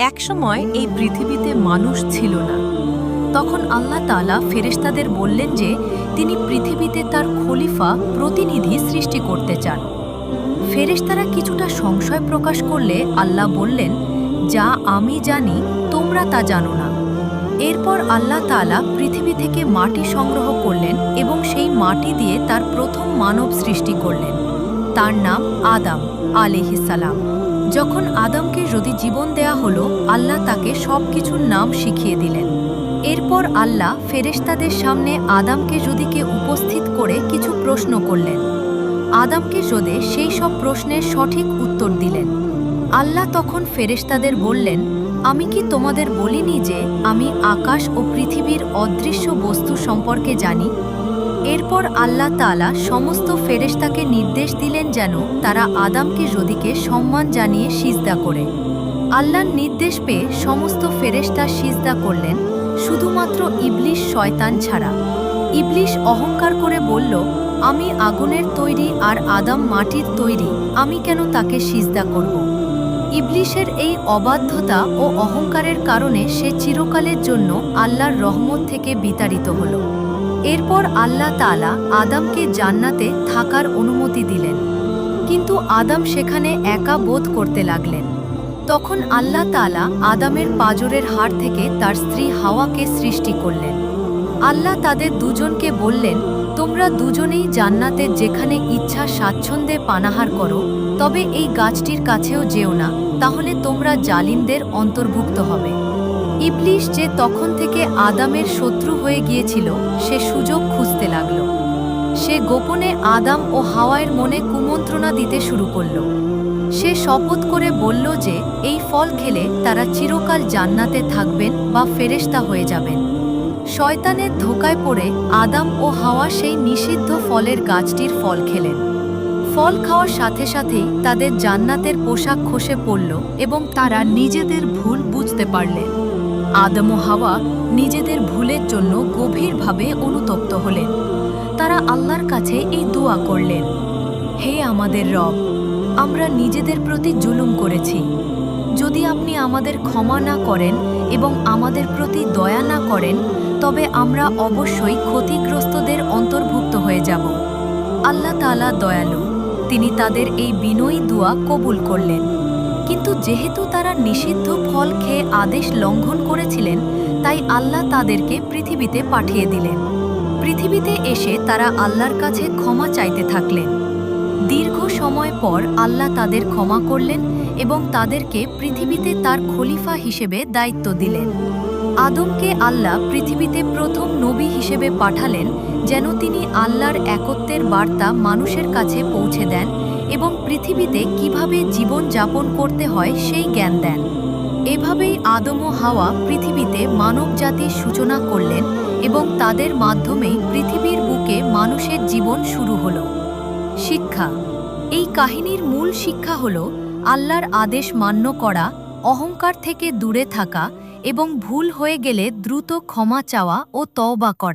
একসময় এই পৃথিবীতে মানুষ ছিল না। তখন আল্লাহ তাআলা ফেরেশতাদের বললেন যে তিনি পৃথিবীতে তার খলিফা প্রতিনিধি সৃষ্টি করতে চান। ফেরেশতারা কিছুটা সংশয় প্রকাশ করলে আল্লাহ বললেন, যা আমি জানি তোমরা তা জানো না। এরপর আল্লাহ তাআলা পৃথিবী থেকে মাটি সংগ্রহ করলেন এবং সেই মাটি দিয়ে তার প্রথম মানব সৃষ্টি করলেন। তার নাম আদম আলাইহিস সালাম। যখন আদমকে যদি জীবন দেয়া হলো, আল্লাহ তাকে সব কিছুর নাম শিখিয়ে দিলেন। এরপর আল্লাহ ফেরেশতাদের সামনে আদমকে যদিকে উপস্থিত করে কিছু প্রশ্ন করলেন। আদমকে যদে সেই সব প্রশ্নের সঠিক উত্তর দিলেন। আল্লাহ তখন ফেরেশতাদের বললেন, আমি কি তোমাদের বলিনি যে আমি আকাশ ও পৃথিবীর অদৃশ্য বস্তু সম্পর্কে জানি? এরপর আল্লাহ তাআলা সমস্ত ফেরেশতাকে নির্দেশ দিলেন যেন তারা আদমকে যদিকে সম্মান জানিয়ে সিজদা করে। আল্লাহর নির্দেশ পেয়ে সমস্ত ফেরেশতা সিজদা করলেন, শুধুমাত্র ইবলিস শয়তান ছাড়া। ইবলিস অহংকার করে বলল, আমি আগুনের তৈরি আর আদম মাটির তৈরি, আমি কেন তাকে সিজদা করব? ইবলিসের এই অবাধ্যতা ও অহংকারের কারণে সে চিরকালের জন্য আল্লাহর রহমত থেকে বিতাড়িত হল। এরপর আল্লাহ তাআলা আদমকে জান্নাতে থাকার অনুমতি দিলেন, কিন্তু আদম সেখানে একা বোধ করতে লাগলেন। তখন আল্লাহ তাআলা আদমের পাঁজরের হাড় থেকে তার স্ত্রী হাওয়াকে সৃষ্টি করলেন। আল্লাহ তাদের দুজনকে বললেন, তোমরা দুজনেই জান্নাতে যেখানে ইচ্ছা স্বাচ্ছন্দ্যে পানাহার করো, তবে এই গাছটির কাছেও যেও না, তাহলে তোমরা জালিমদের অন্তর্ভুক্ত হবে। ইবলিস যে তখন থেকে আদমের শত্রু হয়ে গিয়েছিল, সে সুযোগ খুঁজতে লাগল। সে গোপনে আদম ও হাওয়ার মনে কুমন্ত্রণা দিতে শুরু করল। সে শপথ করে বলল যে এই ফল খেলে তারা চিরকাল জান্নাতে থাকবেন বা ফেরেশতা হয়ে যাবেন। শয়তানের ধোঁকায় পড়ে আদম ও হাওয়া সেই নিষিদ্ধ ফলের গাছটির ফল খেলেন। ফল খাওয়ার সাথে সাথেই তাদের জান্নাতের পোশাক খসে পড়ল এবং তারা নিজেদের ভুল বুঝতে পারলেন। আদম ও হাওয়া নিজেদের ভুলের জন্য গভীরভাবে অনুতপ্ত হলেন। তারা আল্লাহর কাছে এই দোয়া করলেন, হে আমাদের রব, আমরা নিজেদের প্রতি জুলুম করেছি। যদি আপনি আমাদের ক্ষমা না করেন এবং আমাদের প্রতি দয়া না করেন, তবে আমরা অবশ্যই ক্ষতিগ্রস্তদের অন্তর্ভুক্ত হয়ে যাব। আল্লাহ তাআলা দয়ালু, তিনি তাদের এই বিনয়ী দোয়া কবুল করলেন। কিন্তু যেহেতু তারা নিষিদ্ধ ফল খেয়ে আদেশ লঙ্ঘন করেছিলেন, তাই আল্লাহ তাদেরকে পৃথিবীতে পাঠিয়ে দিলেন। পৃথিবীতে এসে তারা আল্লাহর কাছে ক্ষমা চাইতে থাকলেন। দীর্ঘ সময় পর আল্লাহ তাদের ক্ষমা করলেন এবং তাদেরকে পৃথিবীতে তার খলিফা হিসেবে দায়িত্ব দিলেন। আদমকে আল্লাহ পৃথিবীতে প্রথম নবী হিসেবে পাঠালেন, যেন তিনি আল্লাহর একত্বের বার্তা মানুষের কাছে পৌঁছে দেন এবং পৃথিবীতে কিভাবে জীবন যাপন করতে হয় সেই জ্ঞান দেন। এভাবেই আদম ও হাওয়া পৃথিবীতে মানবজাতির সূচনা করলেন এবং তাদের মাধ্যমেই পৃথিবীর বুকে মানুষের জীবন শুরু হল। শিক্ষা। এই কাহিনীর মূল শিক্ষা হল আল্লাহর আদেশ মান্য করা, অহংকার থেকে দূরে থাকা এবং ভুল হয়ে গেলে দ্রুত ক্ষমা চাওয়া ও তওবা করা।